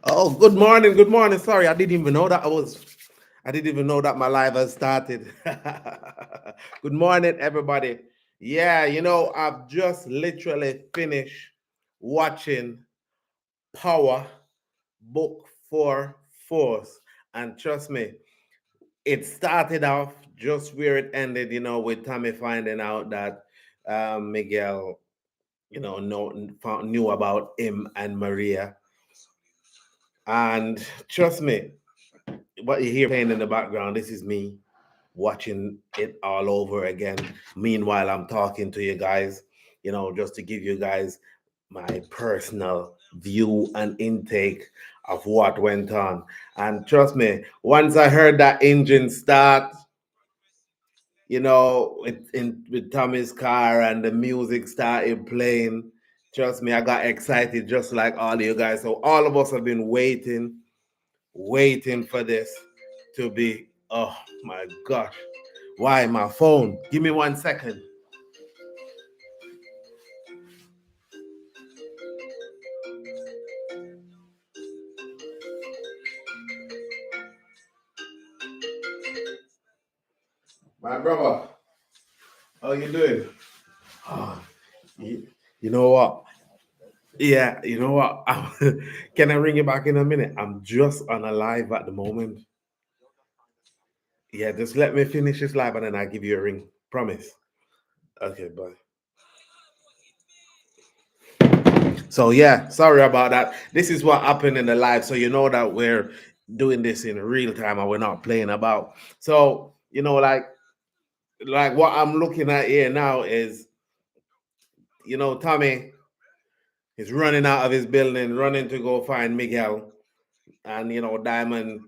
Oh, good morning, good morning. Sorry, I didn't even know that my live has started. Good morning, everybody. Yeah, I've just literally finished watching Power Book 4 Force. And trust me, it started off just where it ended, with Tommy finding out that Miguel, knew about him and Maria. And trust me, what you hear playing in the background, this is me watching it all over again. Meanwhile, I'm talking to you guys, just to give you guys my personal view and intake of what went on. And trust me, once I heard that engine start, with Tommy's car and the music started playing, trust me, I got excited just like all of you guys. So all of us have been waiting for this to be. Oh my gosh. Why my phone? Give me 1 second. My brother, how you doing? Oh, you know what? Yeah, you know what? Can I ring you back in a minute? I'm just on a live at the moment. Yeah, just let me finish this live and then I'll give you a ring. Promise. Okay, bye. So yeah, sorry about that. This is what happened in the live. So you know that we're doing this in real time and we're not playing about. So, like what I'm looking at here now is, Tommy is running out of his building, running to go find Miguel. And Diamond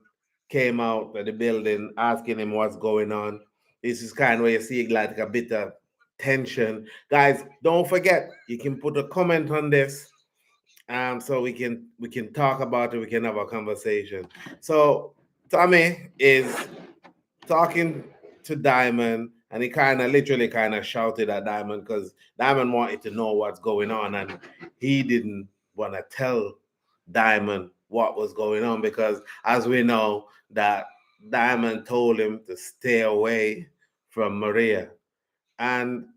came out of the building asking him what's going on. This is kind of where you see like a bit of tension. Guys, don't forget, you can put a comment on this, so we can talk about it, we can have a conversation. So Tommy is talking to Diamond, and he literally shouted at Diamond because Diamond wanted to know what's going on, and he didn't want to tell Diamond what was going on because, as we know, that Diamond told him to stay away from Maria. And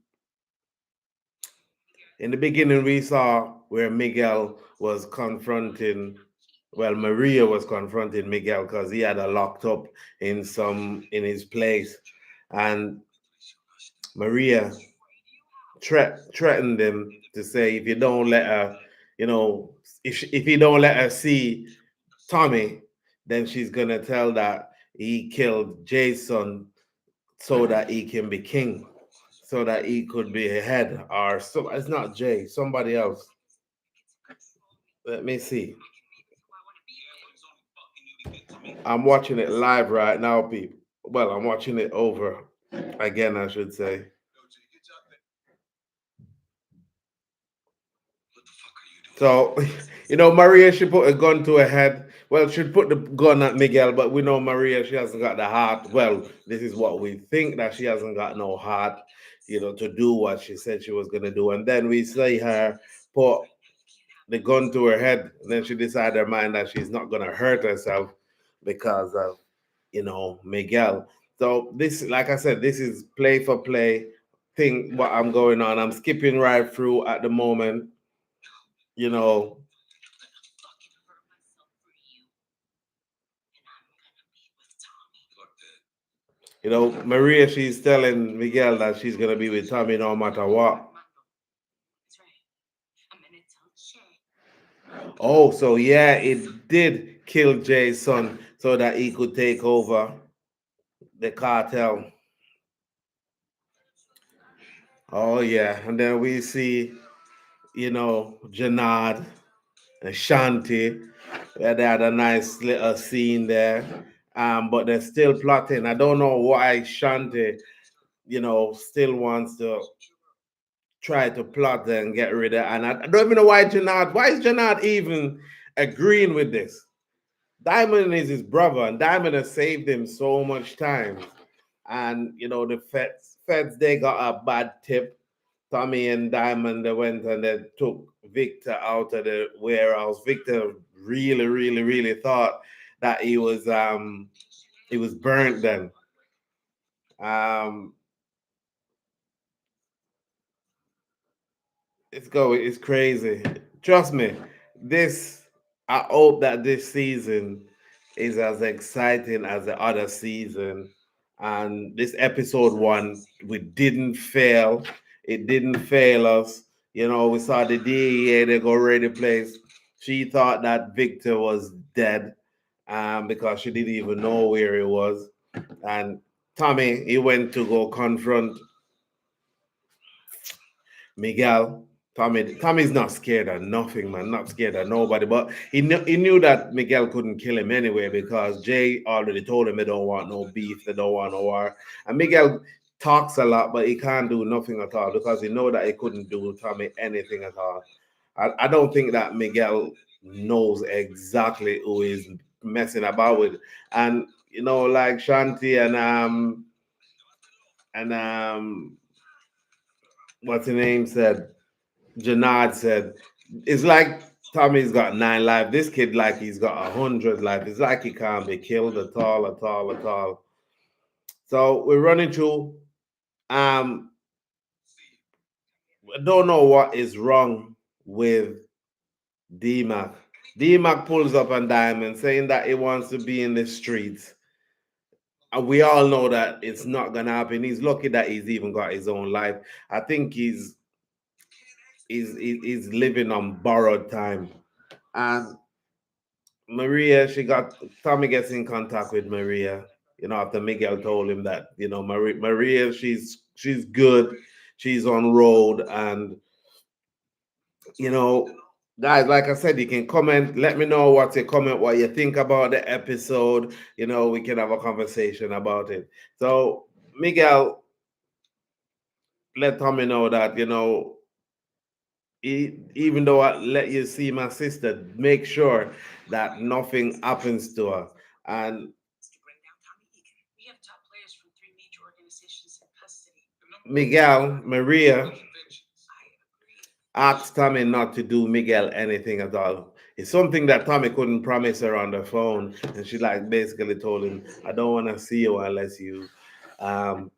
in the beginning, we saw where Miguel was confronting, well, Maria was confronting Miguel because he had her locked up in his place, and Maria threatened him to say, if you don't let her, if you don't let her see Tommy, then she's gonna tell that he killed Jason so that he can be king, so that he could be a head, or so. It's not Jay, somebody else. Let me see. I'm watching it live right now, people. Well, I'm watching it over again, I should say. So, Maria, she put a gun to her head. Well, she put the gun at Miguel, but we know Maria, she hasn't got the heart. Well, this is what we think, that she hasn't got no heart, to do what she said she was going to do. And then we see her put the gun to her head. And then she decided her mind that she's not going to hurt herself because of, Miguel. So this, like I said, this is play for play thing, what I'm going on. I'm skipping right through at the moment, you know. Maria, she's telling Miguel that she's gonna be with Tommy no matter what. Oh, so yeah, it did kill Jay's son so that he could take over the cartel. Oh yeah, and then we see, Jenard and Shanti. Where they had a nice little scene there. But they're still plotting. I don't know why Shanti, still wants to try to plot and get rid of. And I don't even know why Jenard. Why is Jenard even agreeing with this? Diamond is his brother, and Diamond has saved him so much time. And the feds they got a bad tip. Tommy and Diamond they went and they took Victor out of the warehouse. Victor really thought that he was burnt then. Um, it's crazy. Trust me. This I hope that this season is as exciting as the other season. And this episode one, we didn't fail. It didn't fail us. You know, we saw the DEA, they go ready place. She thought that Victor was dead because she didn't even know where he was. And Tommy, he went to go confront Miguel. Tommy's not scared of nothing, man. Not scared of nobody. But he knew that Miguel couldn't kill him anyway because Jay already told him they don't want no beef, they don't want no war. And Miguel talks a lot, but he can't do nothing at all because he know that he couldn't do Tommy anything at all. I don't think that Miguel knows exactly who he's messing about with. And you know, like Shanti and what's the name said? Jenard said, it's like Tommy's got 9 lives. This kid like he's got 100 lives. It's like he can't be killed at all. So we're running through. Um, I don't know what is wrong with D-Mac. D-Mac pulls up on Diamond saying that he wants to be in the streets. And we all know that it's not gonna happen. He's lucky that he's even got his own life. I think he's living on borrowed time. And Maria, she got Tommy gets in contact with Maria. You know, after Miguel told him that Maria, she's good, she's on road, and you know, guys, like I said, you can comment. Let me know what you comment, what you think about the episode. You know, we can have a conversation about it. So Miguel, let Tommy know that even though I let you see my sister, make sure that nothing happens to her. And Miguel, Maria asked Tommy not to do Miguel anything at all. It's something that Tommy couldn't promise her on the phone. And she like basically told him, I don't want to see you unless you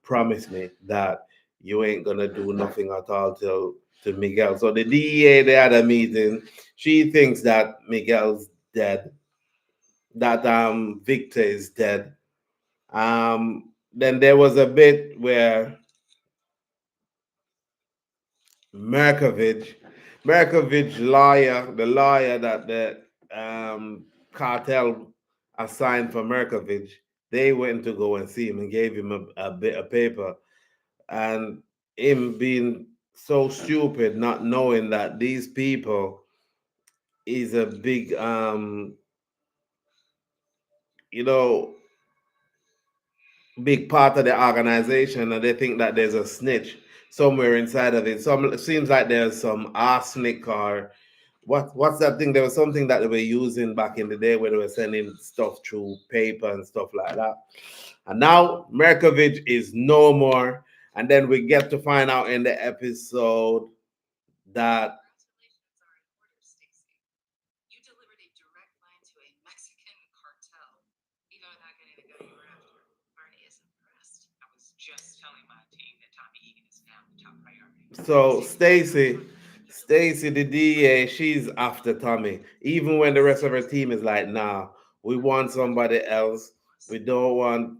promise me that you ain't gonna do nothing at all to Miguel. So the DEA they had a meeting. She thinks that Miguel's dead, that Victor is dead. Then there was a bit where Merkovich, lawyer, the lawyer that the cartel assigned for Merkovich, they went to go and see him and gave him a bit of paper. And him being so stupid, not knowing that these people is a big, you know, big part of the organization, and they think that there's a snitch somewhere inside of it. Some it seems like there's some arsenic or what's that thing? There was something that they were using back in the day where they were sending stuff through paper and stuff like that. And now Merkovich is no more. And then we get to find out in the episode that so Stacy, the DA, she's after Tommy. Even when the rest of her team is like, nah, we want somebody else. We don't want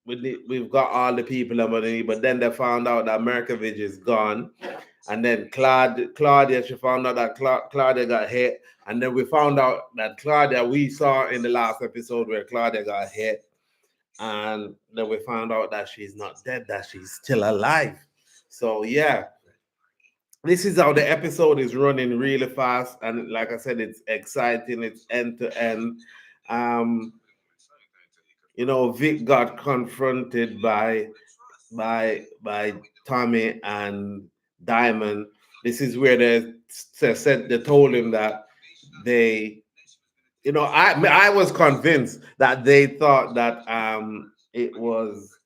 we've got all the people that we need. But then they found out that Merkovich is gone. And then Claudia, she found out that Claudia got hit. And then we found out that Claudia, we saw in the last episode where Claudia got hit. And then we found out that she's not dead, that she's still alive. So yeah, this is how the episode is running really fast, and like I said, it's exciting. It's end to end. Um, Vic got confronted by Tommy and Diamond. This is where they told him that they, I was convinced that they thought that it was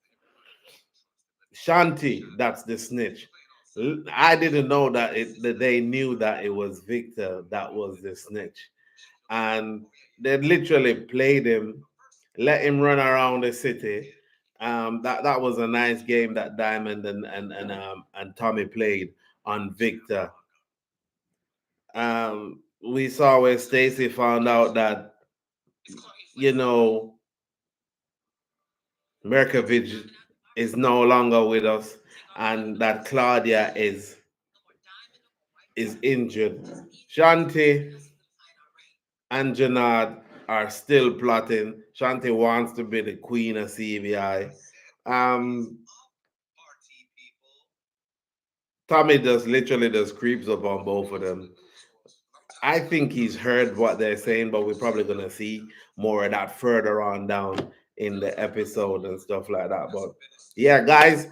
Shanti, that's the snitch. I didn't know that they knew that it was Victor that was the snitch, and they literally played him, let him run around the city. That was a nice game that Diamond and Tommy played on Victor. We saw where Stacy found out that you know Merkovich is no longer with us, and that Claudia is injured. Shanti and Jenard are still plotting. Shanti wants to be the queen of CBI. Um, Tommy just literally just creeps up on both of them. I think he's heard what they're saying, but we're probably gonna see more of that further on down in the episode and stuff like that. But yeah, guys,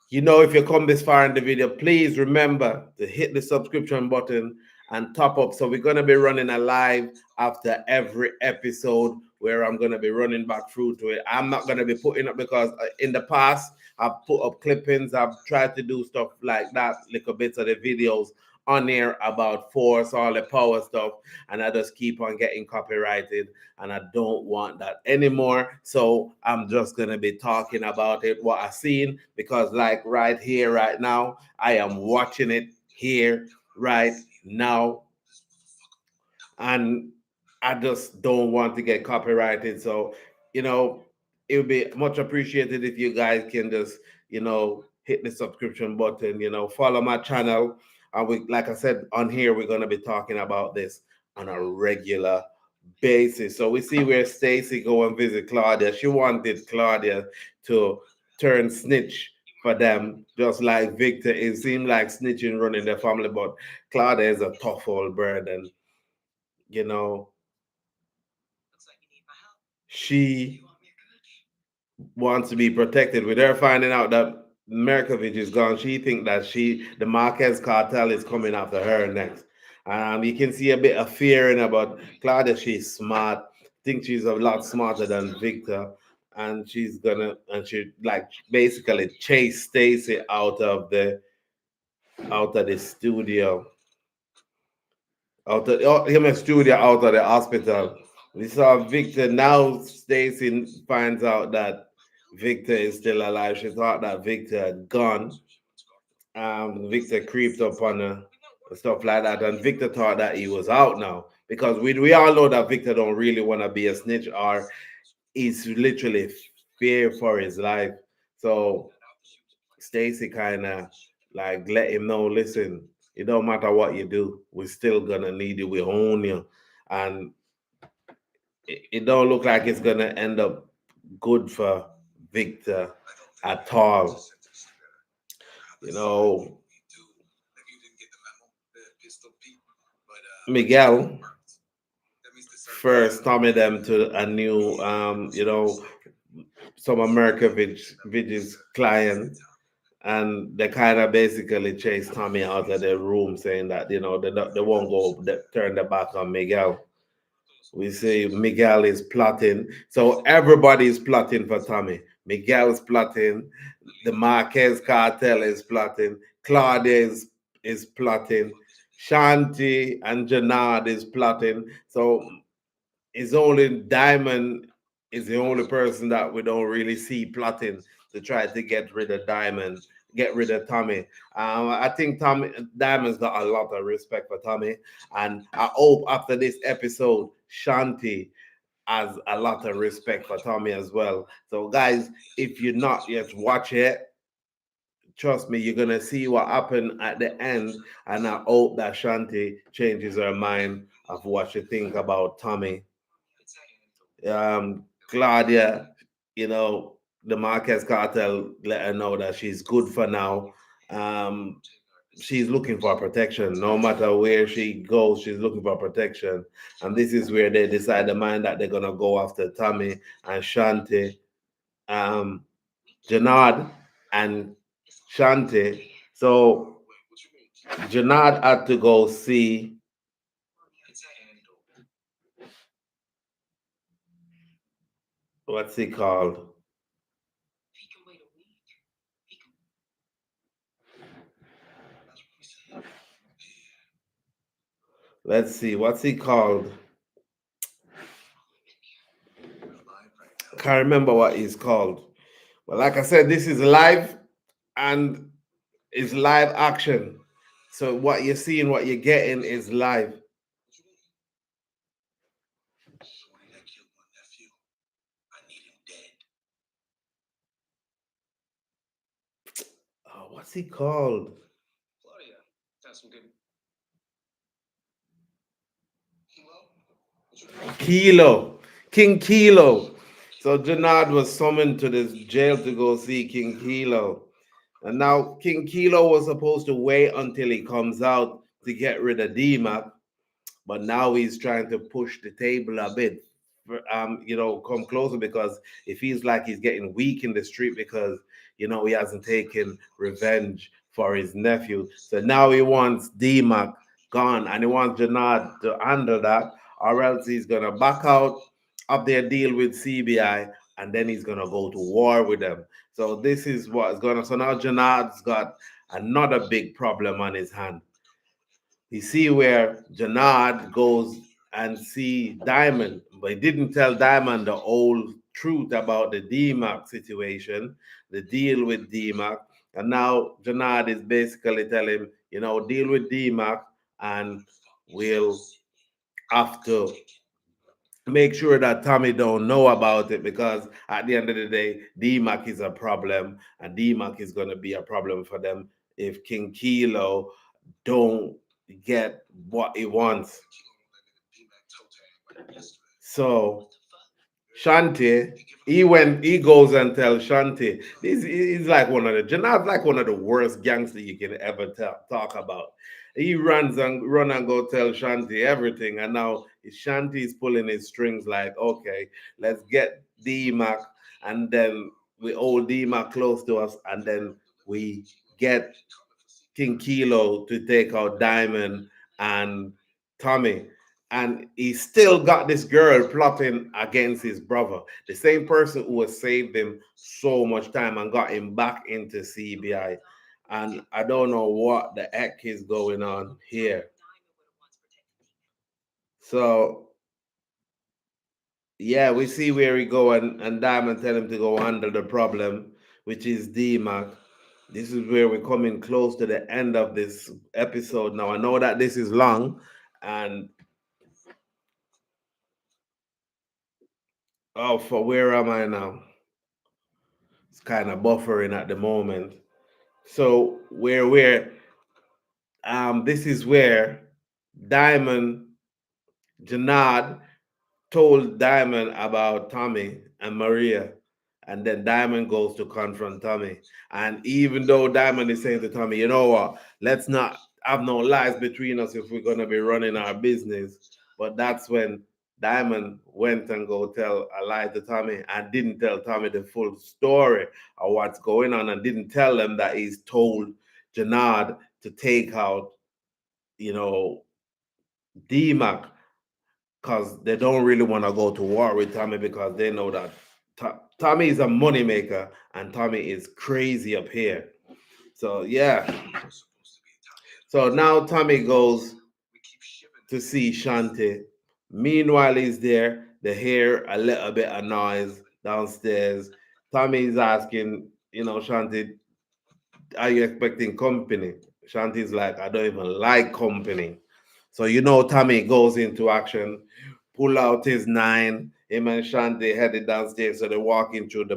you know, if you come this far in the video, please remember to hit the subscription button and top up. So we're going to be running a live after every episode where I'm going to be running back through to it. I'm not going to be putting up because in the past I've put up clippings. I've tried to do stuff like that, little bits of the videos on there about force, all the power stuff, and I just keep on getting copyrighted, and I don't want that anymore. So I'm just gonna be talking about it, what I seen, because like right here, right now, I am watching it here, right now, and I just don't want to get copyrighted. So, you know, it would be much appreciated if you guys can just, hit the subscription button, follow my channel. And we, like I said, on here, we're going to be talking about this on a regular basis. So we see where Stacy go and visit Claudia. She wanted Claudia to turn snitch for them, just like Victor. It seemed like snitching running their family, but Claudia is a tough old bird, and you know, she wants to be protected. With her finding out that Merkovich is gone, she think that the Marquez cartel is coming after her next. You can see a bit of fear in her, but Claudia, she's smart. Think she's a lot smarter than Victor, and she like basically chase Stacy out of the studio, him and studio out of the hospital. We saw Victor. Now Stacy finds out that Victor is still alive. She thought that Victor had gone. Victor creeped up on her and stuff like that, and Victor thought that he was out now because we all know that Victor don't really want to be a snitch, or he's literally fear for his life. So Stacy kind of like let him know, listen, it don't matter what you do, we're still gonna need you, we own you. And it don't look like it's gonna end up good for Victor at all. You know, Miguel first Tommy them to a new some America Vidge's client, and they kind of basically chased Tommy out of their room, saying that they won't turn their back on Miguel. We see Miguel is plotting, so everybody is plotting for Tommy. Miguel's plotting, the Marquez cartel is plotting, Claudia is plotting, Shanti and Jenard is plotting. So it's only Diamond is the only person that we don't really see plotting to try to get rid of Diamond, get rid of Tommy. I think Diamond's got a lot of respect for Tommy, and I hope after this episode, Shanti has a lot of respect for Tommy as well. So, guys, if you're not yet watch it, trust me, you're gonna see what happened at the end, and I hope that Shanti changes her mind of what she think about Tommy. Claudia, the Marquez cartel let her know that she's good for now. Um, she's looking for protection. No matter where she goes, she's looking for protection. And this is where they decide the mind that they're gonna go after Tommy and Shanti, um, Jenard and Shanti. So Jenard had to go see what's he called? Let's see, what's he called? Can't remember what he's called. But like I said, this is live and it's live action. So what you're seeing, what you're getting is live. Oh, what's he called? Kilo. King Kilo. So Jenard was summoned to this jail to go see King Kilo. And now King Kilo was supposed to wait until he comes out to get rid of D-Mac, but now he's trying to push the table a bit, come closer because it feels like he's getting weak in the street because he hasn't taken revenge for his nephew. So now he wants D-Mac gone, and he wants Janad to handle that, or else he's gonna back out of their deal with CBI, and then he's gonna go to war with them. So this is what's gonna. So now Janad's got another big problem on his hand. You see where Jenard goes and see Diamond, but he didn't tell Diamond the whole truth about the DMAC situation, the deal with DMAC. And now Jenard is basically telling him, deal with DMAC and we'll have to make sure that Tommy don't know about it because at the end of the day, DMAC is a problem and DMAC is going to be a problem for them if King Kilo don't get what he wants. So Shanti, he goes and tells Shanti. He's like Janad's like one of the worst gangsters you can ever talk about. He run and go tell Shanti everything, and now Shanti's pulling his strings like, okay, let's get D-Mac, and then we hold D-Mac close to us, and then we get King Kilo to take out Diamond and Tommy. And he still got this girl plotting against his brother, the same person who has saved him so much time and got him back into CBI. And I don't know what the heck is going on here. So yeah, we see where he go and Diamond tell him to go handle the problem, which is D-Mac. This is where we're coming close to the end of this episode now. I know that this is long, and oh, for where am I now? It's kind of buffering at the moment. So this is where Diamond Janad told Diamond about Tommy and Maria, and then Diamond goes to confront Tommy. And even though Diamond is saying to Tommy, you know what, let's not have no lies between us if we're gonna be running our business. But that's when Diamond went and go tell a lie to Tommy and didn't tell Tommy the full story of what's going on and didn't tell them that he's told Janad to take out, you know, D-Mac because they don't really want to go to war with Tommy because they know that Tommy is a moneymaker and Tommy is crazy up here. So yeah. So now Tommy goes to see Shanti. Meanwhile, he's there. They hear a little bit of noise downstairs. Tommy's asking, Shanti, are you expecting company? Shanti's like, I don't even like company. So Tommy goes into action, pull out his nine. Him and Shanti headed downstairs. So they're walking through the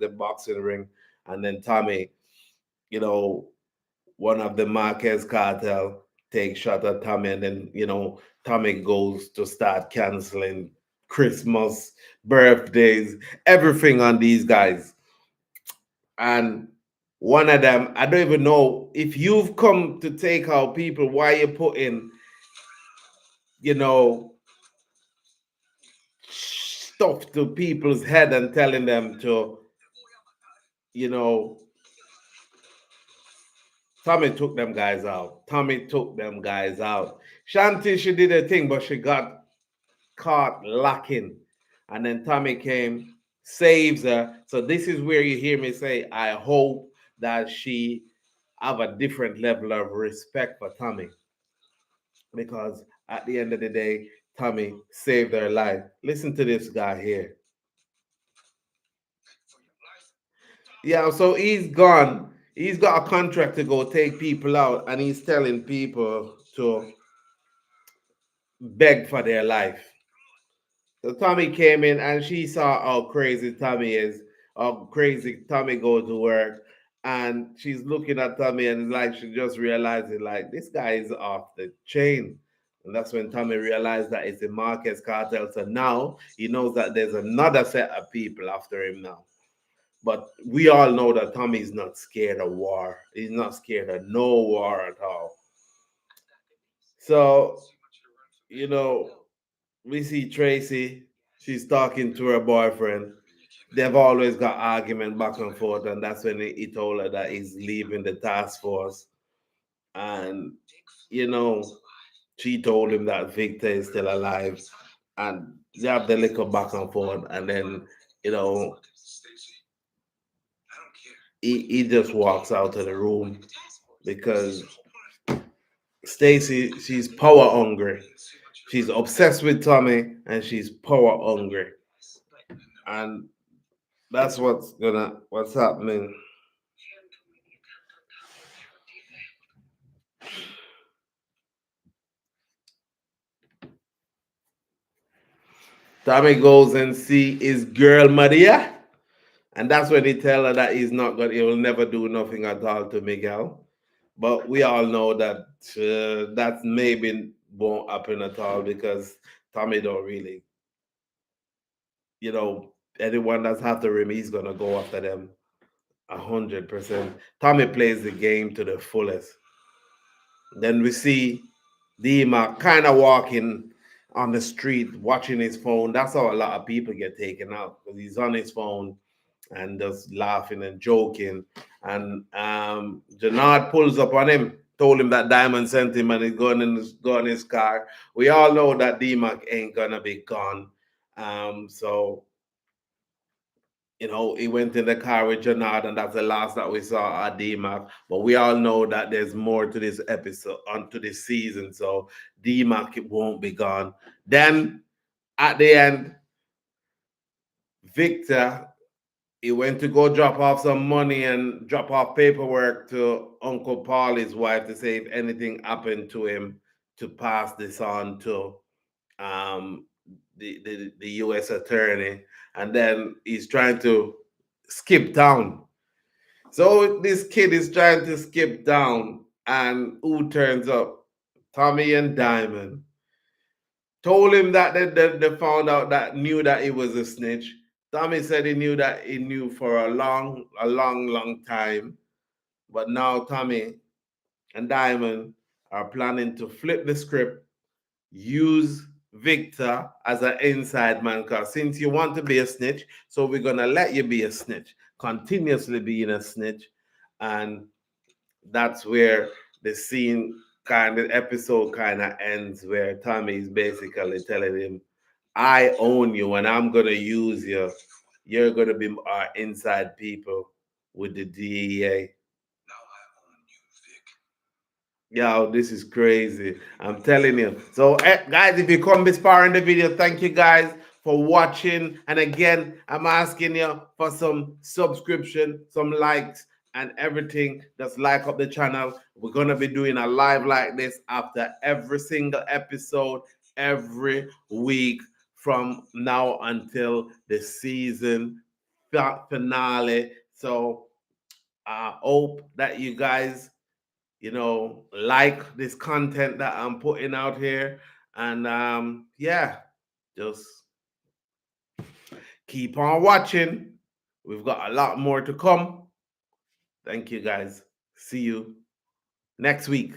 boxing ring, and then Tommy, you know, one of the Marquez cartel takes shot at Tommy, and then Tommy goes to start canceling Christmas, birthdays, everything on these guys. And one of them, I don't even know if you've come to take out people, why you putting, you know, stuff to people's head and telling them to, you know, Tommy took them guys out. Tommy took them guys out. Shanti, she did her thing, but she got caught lacking. And then Tommy came, saves her. So this is where you hear me say, I hope that she have a different level of respect for Tommy. Because at the end of the day, Tommy saved their life. Listen to this guy here. Yeah, so he's gone. He's got a contract to go take people out, and he's telling people to beg for their life. So Tommy came in and she saw how crazy Tommy is, how crazy Tommy goes to work. And she's looking at Tommy and like she just realizes like this guy is off the chain. And that's when Tommy realized that it's a Marquez cartel. So now he knows that there's another set of people after him now. But we all know that Tommy's not scared of war. He's not scared of no war at all. So, you know, we see Tracy. She's talking to her boyfriend. They've always got argument back and forth, and that's when he told her that he's leaving the task force. And you know, she told him that Victor is still alive, and they have the little back and forth, and then you know, he just walks out of the room because Stacy, she's power hungry. She's obsessed with Tommy, and she's power hungry, and that's what's happening. Tommy goes and see his girl Maria, and that's when he tell her that he will never do nothing at all to Miguel. But we all know that that maybe won't happen at all because Tommy don't really, anyone that's after him, he's gonna go after them 100%. Tommy plays the game to the fullest. Then we see Dima kind of walking on the street, watching his phone. That's how a lot of people get taken out because he's on his phone and just laughing and joking. And Jenard pulls up on him, told him that Diamond sent him and he's going in his car. We all know that D-Mac ain't gonna be gone. So he went in the car with Jenard, and that's the last that we saw at D-Mac. But we all know that there's more to this episode, onto this season. So D-Mac won't be gone. Then at the end, Victor, he went to go drop off some money and drop off paperwork to Uncle Paulie's wife to say if anything happened to him to pass this on to um, the U.S. attorney. And then he's trying to skip town. So this kid is trying to skip down, and who turns up? Tommy and Diamond. Told him that they found out that knew that he was a snitch. Tommy said he knew for a long time. But now Tommy and Diamond are planning to flip the script, use Victor as an inside man. Because since you want to be a snitch, so we're gonna let you be a snitch, continuously being a snitch, and that's where the scene episode kind of ends, where Tommy is basically telling him, I own you and I'm gonna use you. You're gonna be our inside people with the DEA. Yo, this is crazy. I'm telling you. So, guys, if you come this far in the video, thank you guys for watching. And again, I'm asking you for some subscription, some likes, and everything. Just like up the channel. We're going to be doing a live like this after every single episode, every week from now until the season finale. So, I hope that you guys like this content that I'm putting out here. And yeah, just keep on watching. We've got a lot more to come. Thank you guys. See you next week.